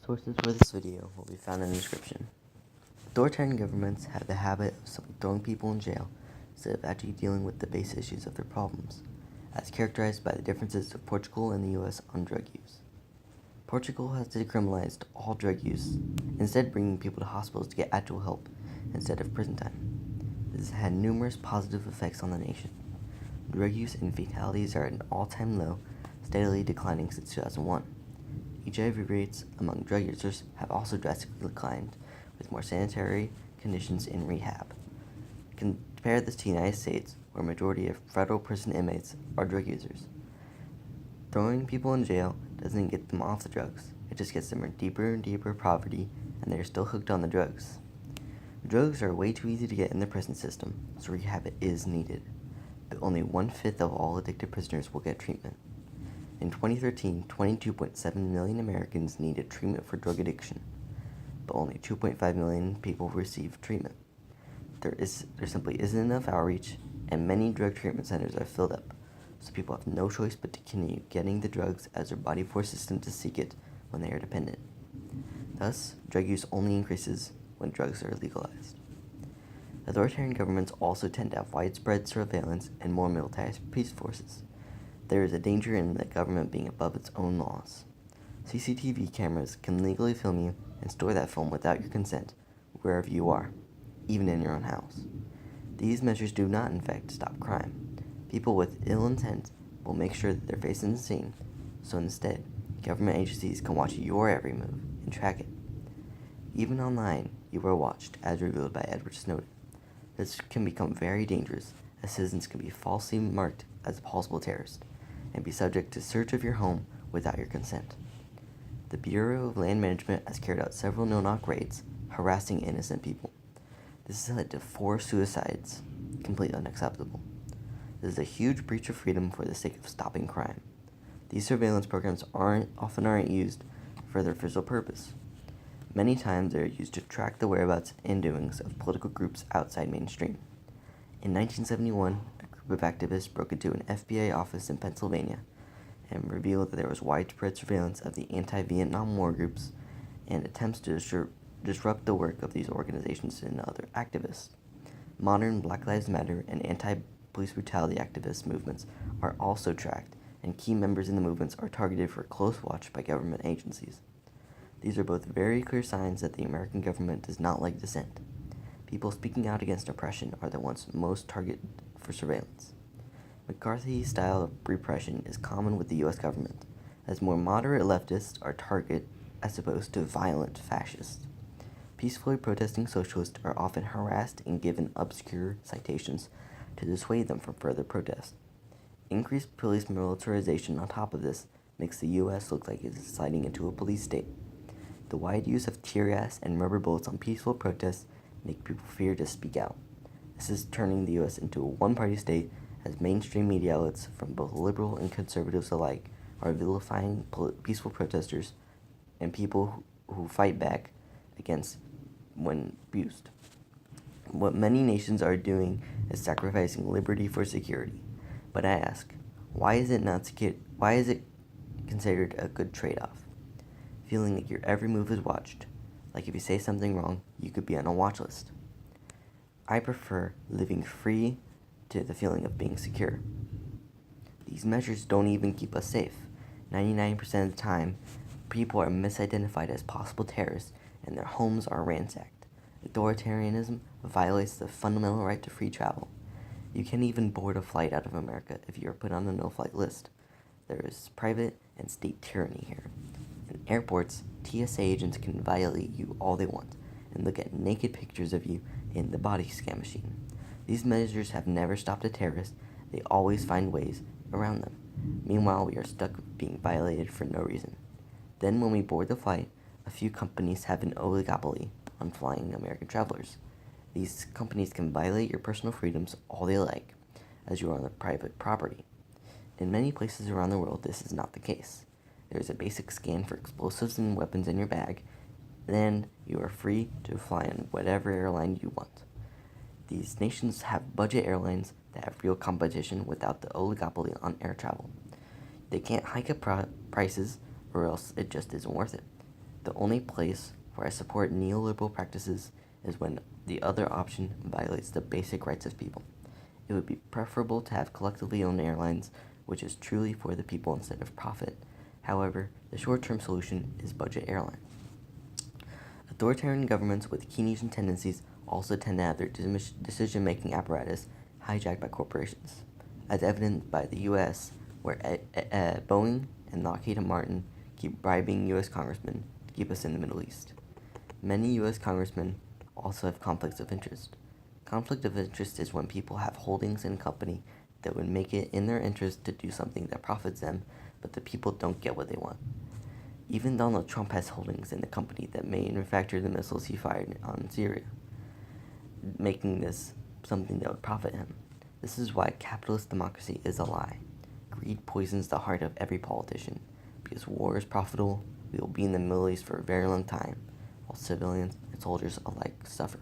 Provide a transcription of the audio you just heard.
Sources for this video will be found in the description. Authoritarian governments have the habit of simply throwing people in jail instead of actually dealing with the base issues of their problems, as characterized by the differences of Portugal and the US on drug use. Portugal has decriminalized all drug use, instead bringing people to hospitals to get actual help instead of prison time. This has had numerous positive effects on the nation. Drug use and fatalities are at an all-time low, steadily declining since 2001. HIV rates among drug users have also drastically declined, with more sanitary conditions in rehab. Compare this to the United States, where a majority of federal prison inmates are drug users. Throwing people in jail doesn't get them off the drugs, it just gets them in deeper and deeper poverty, and they're still hooked on the drugs. Drugs are way too easy to get in the prison system, so rehab is needed, but only 1/5 of all addicted prisoners will get treatment. In 2013, 22.7 million Americans needed treatment for drug addiction, but only 2.5 million people received treatment. There simply isn't enough outreach, and many drug treatment centers are filled up, so people have no choice but to continue getting the drugs as their body forces them to seek it when they are dependent. Thus, drug use only increases when drugs are legalized. Authoritarian governments also tend to have widespread surveillance and more militarized police forces. There is a danger in the government being above its own laws. CCTV cameras can legally film you and store that film without your consent wherever you are, even in your own house. These measures do not, in fact, stop crime. People with ill intent will make sure that their face isn't seen, so instead, government agencies can watch your every move and track it. Even online, you are watched, as revealed by Edward Snowden. This can become very dangerous, as citizens can be falsely marked as a possible terrorist and be subject to search of your home without your consent. The Bureau of Land Management has carried out several no-knock raids, harassing innocent people. This has led to 4 suicides, completely unacceptable. This is a huge breach of freedom for the sake of stopping crime. These surveillance programs often aren't used for their official purpose. Many times they are used to track the whereabouts and doings of political groups outside mainstream. In 1971, a group of activists broke into an FBI office in Pennsylvania and revealed that there was widespread surveillance of the anti-Vietnam War groups and attempts to disrupt the work of these organizations and other activists. Modern Black Lives Matter and anti-police brutality activist movements are also tracked, and key members in the movements are targeted for close watch by government agencies. These are both very clear signs that the American government does not like dissent. People speaking out against oppression are the ones most targeted for surveillance. McCarthy's style of repression is common with the U.S. government, as more moderate leftists are targeted as opposed to violent fascists. Peacefully protesting socialists are often harassed and given obscure citations to dissuade them from further protest. Increased police militarization on top of this makes the U.S. look like it is sliding into a police state. The wide use of tear gas and rubber bullets on peaceful protests make people fear to speak out. This is turning the U.S. into a one-party state, as mainstream media outlets from both liberal and conservatives alike are vilifying peaceful protesters and people who fight back against when abused. What many nations are doing is sacrificing liberty for security. But I ask, why is it considered a good trade-off? Feeling like your every move is watched, like if you say something wrong, you could be on a watch list. I prefer living free to the feeling of being secure. These measures don't even keep us safe. 99% of the time, people are misidentified as possible terrorists and their homes are ransacked. Authoritarianism violates the fundamental right to free travel. You can't even board a flight out of America if you are put on a no-flight list. There is private and state tyranny here. In airports, TSA agents can violate you all they want and look at naked pictures of you in the body scan machine. These measures have never stopped a terrorist. They always find ways around them. Meanwhile, we are stuck being violated for no reason. Then when we board the flight, a few companies have an oligopoly on flying American travelers. These companies can violate your personal freedoms all they like, as you are on their private property. In many places around the world, this is not the case. There is a basic scan for explosives and weapons in your bag, then you are free to fly on whatever airline you want. These nations have budget airlines that have real competition without the oligopoly on air travel. They can't hike up prices, or else it just isn't worth it. The only place where I support neoliberal practices is when the other option violates the basic rights of people. It would be preferable to have collectively owned airlines, which is truly for the people instead of profit. However, the short-term solution is budget airline. Authoritarian governments with Keynesian tendencies also tend to have their decision-making apparatus hijacked by corporations, as evidenced by the U.S., where Boeing and Lockheed Martin keep bribing U.S. congressmen to keep us in the Middle East. Many U.S. congressmen also have conflicts of interest. Conflict of interest is when people have holdings in a company that would make it in their interest to do something that profits them, but the people don't get what they want. Even Donald Trump has holdings in the company that manufacture the missiles he fired on Syria, making this something that would profit him. This is why capitalist democracy is a lie. Greed poisons the heart of every politician. Because war is profitable, we will be in the Middle East for a very long time, while civilians and soldiers alike suffer.